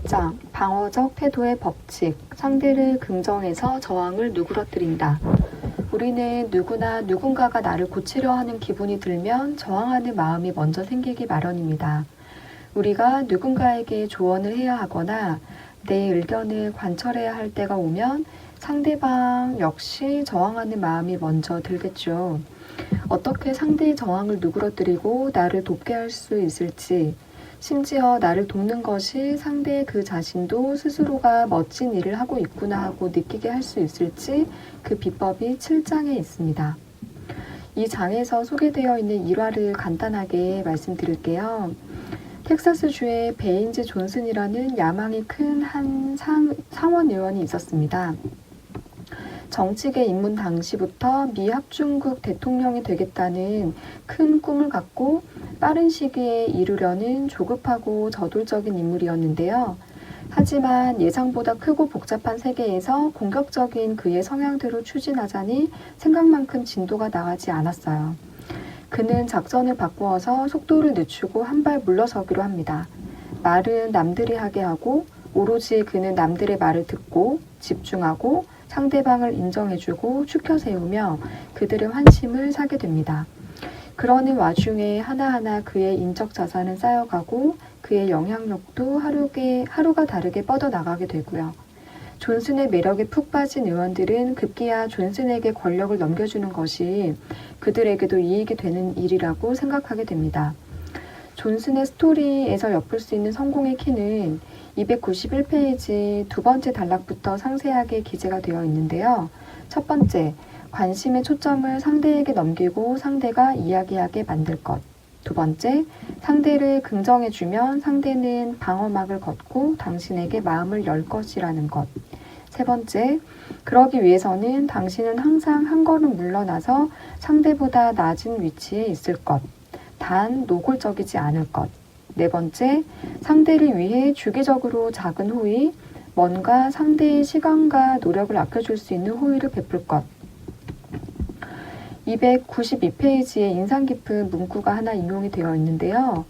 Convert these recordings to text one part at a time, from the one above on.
1장 방어적 태도의 법칙, 상대를 긍정해서 저항을 누그러뜨린다. 우리는 누구나 누군가가 나를 고치려 하는 기분이 들면 저항하는 마음이 먼저 생기기 마련입니다. 우리가 누군가에게 조언을 해야 하거나 내 의견을 관철해야 할 때가 오면 상대방 역시 저항하는 마음이 먼저 들겠죠. 어떻게 상대의 저항을 누그러뜨리고 나를 돕게 할 수 있을지, 심지어 나를 돕는 것이 상대의 그 자신도 스스로가 멋진 일을 하고 있구나 하고 느끼게 할 수 있을지 그 비법이 7장에 있습니다. 이 장에서 소개되어 있는 일화를 간단하게 말씀드릴게요. 텍사스주의 베인즈 존슨이라는 야망이 큰 한 상원 의원이 있었습니다. 정치계 입문 당시부터 미 합중국 대통령이 되겠다는 큰 꿈을 갖고 빠른 시기에 이루려는 조급하고 저돌적인 인물이었는데요. 하지만 예상보다 크고 복잡한 세계에서 공격적인 그의 성향대로 추진하자니 생각만큼 진도가 나가지 않았어요. 그는 작전을 바꾸어서 속도를 늦추고 한 발 물러서기로 합니다. 말은 남들이 하게 하고 오로지 그는 남들의 말을 듣고 집중하고 상대방을 인정해주고 추켜 세우며 그들의 환심을 사게 됩니다. 그러는 와중에 하나하나 그의 인적 자산은 쌓여가고 그의 영향력도 하루가 다르게 뻗어나가게 되고요. 존슨의 매력에 푹 빠진 의원들은 급기야 존슨에게 권력을 넘겨주는 것이 그들에게도 이익이 되는 일이라고 생각하게 됩니다. 존슨의 스토리에서 엿볼 수 있는 성공의 키는 291페이지 두 번째 단락부터 상세하게 기재가 되어 있는데요. 첫 번째, 관심의 초점을 상대에게 넘기고 상대가 이야기하게 만들 것. 두 번째, 상대를 긍정해주면 상대는 방어막을 걷고 당신에게 마음을 열 것이라는 것. 세 번째, 그러기 위해서는 당신은 항상 한 걸음 물러나서 상대보다 낮은 위치에 있을 것. 단 노골적이지 않을 것. 네 번째, 상대를 위해 주기적으로 작은 호의, 뭔가 상대의 시간과 노력을 아껴줄 수 있는 호의를 베풀 것. 292페이지에 인상 깊은 문구가 하나 인용이 되어 있는데요.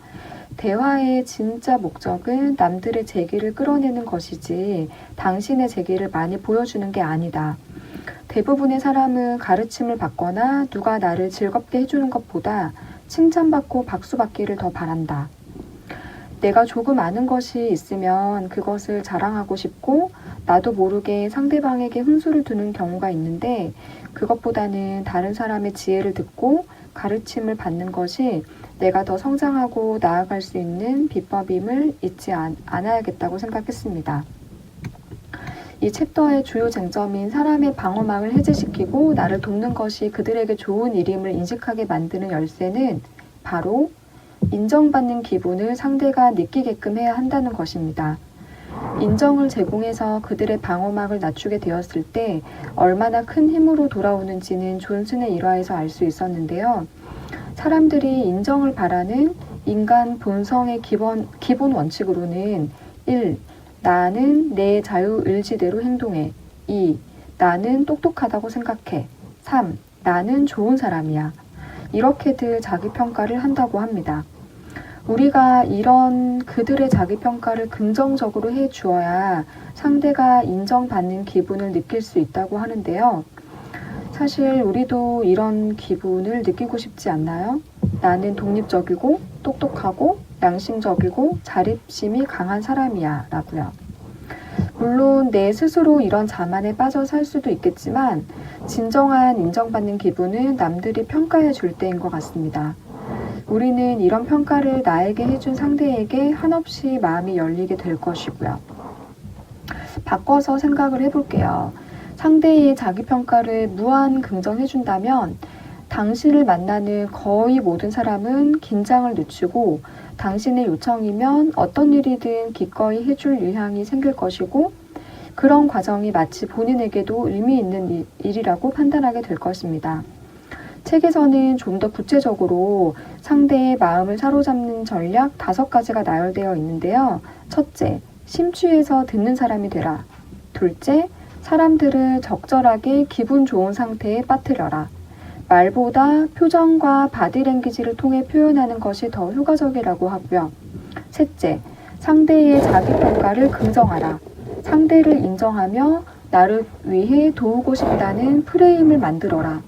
대화의 진짜 목적은 남들의 재기를 끌어내는 것이지 당신의 재기를 많이 보여주는 게 아니다. 대부분의 사람은 가르침을 받거나 누가 나를 즐겁게 해주는 것보다 칭찬받고 박수받기를 더 바란다. 내가 조금 아는 것이 있으면 그것을 자랑하고 싶고 나도 모르게 상대방에게 훈수를 두는 경우가 있는데 그것보다는 다른 사람의 지혜를 듣고 가르침을 받는 것이 내가 더 성장하고 나아갈 수 있는 비법임을 잊지 않아야겠다고 생각했습니다. 이 챕터의 주요 쟁점인 사람의 방어막을 해제시키고 나를 돕는 것이 그들에게 좋은 일임을 인식하게 만드는 열쇠는 바로 인정받는 기분을 상대가 느끼게끔 해야 한다는 것입니다. 인정을 제공해서 그들의 방어막을 낮추게 되었을 때 얼마나 큰 힘으로 돌아오는지는 존슨의 일화에서 알 수 있었는데요. 사람들이 인정을 바라는 인간 본성의 기본 원칙으로는 1. 나는 내 자유의지대로 행동해. 2. 나는 똑똑하다고 생각해. 3. 나는 좋은 사람이야. 이렇게들 자기평가를 한다고 합니다. 우리가 이런 그들의 자기평가를 긍정적으로 해 주어야 상대가 인정받는 기분을 느낄 수 있다고 하는데요. 사실 우리도 이런 기분을 느끼고 싶지 않나요? 나는 독립적이고 똑똑하고 양심적이고 자립심이 강한 사람이야 라고요. 물론 내 스스로 이런 자만에 빠져 살 수도 있겠지만 진정한 인정받는 기분은 남들이 평가해 줄 때인 것 같습니다. 우리는 이런 평가를 나에게 해준 상대에게 한없이 마음이 열리게 될 것이고요. 바꿔서 생각을 해볼게요. 상대의 자기평가를 무한 긍정해준다면 당신을 만나는 거의 모든 사람은 긴장을 늦추고 당신의 요청이면 어떤 일이든 기꺼이 해줄 의향이 생길 것이고 그런 과정이 마치 본인에게도 의미 있는 일이라고 판단하게 될 것입니다. 책에서는 좀 더 구체적으로 상대의 마음을 사로잡는 전략 5가지가 나열되어 있는데요. 첫째, 심취해서 듣는 사람이 되라. 둘째, 사람들을 적절하게 기분 좋은 상태에 빠뜨려라. 말보다 표정과 바디랭귀지를 통해 표현하는 것이 더 효과적이라고 하고요. 셋째, 상대의 자기평가를 긍정하라. 상대를 인정하며 나를 위해 도우고 싶다는 프레임을 만들어라.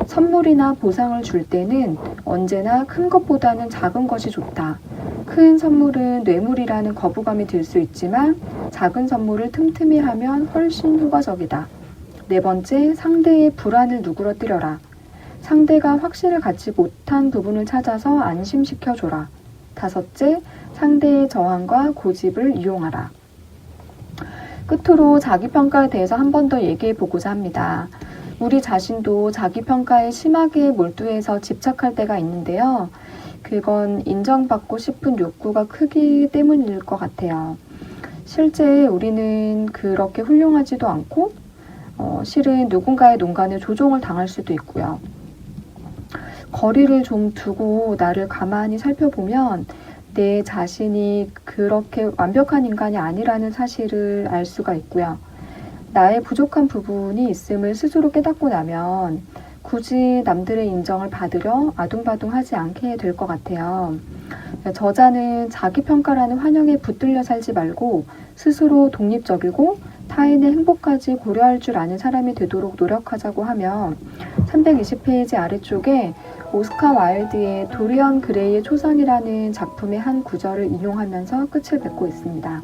선물이나 보상을 줄 때는 언제나 큰 것보다는 작은 것이 좋다. 큰 선물은 뇌물이라는 거부감이 들 수 있지만 작은 선물을 틈틈이 하면 훨씬 효과적이다. 네 번째, 상대의 불안을 누그러뜨려라. 상대가 확신을 갖지 못한 부분을 찾아서 안심시켜줘라. 다섯째, 상대의 저항과 고집을 이용하라. 끝으로 자기평가에 대해서 한 번 더 얘기해 보고자 합니다. 우리 자신도 자기평가에 심하게 몰두해서 집착할 때가 있는데요. 그건 인정받고 싶은 욕구가 크기 때문일 것 같아요. 실제 우리는 그렇게 훌륭하지도 않고 실은 누군가의 농간에 조종을 당할 수도 있고요. 거리를 좀 두고 나를 가만히 살펴보면 내 자신이 그렇게 완벽한 인간이 아니라는 사실을 알 수가 있고요. 나의 부족한 부분이 있음을 스스로 깨닫고 나면 굳이 남들의 인정을 받으려 아둥바둥하지 않게 될 것 같아요. 저자는 자기평가라는 환영에 붙들려 살지 말고 스스로 독립적이고 타인의 행복까지 고려할 줄 아는 사람이 되도록 노력하자고 하며 320페이지 아래쪽에 오스카 와일드의 도리언 그레이의 초상이라는 작품의 한 구절을 인용하면서 끝을 맺고 있습니다.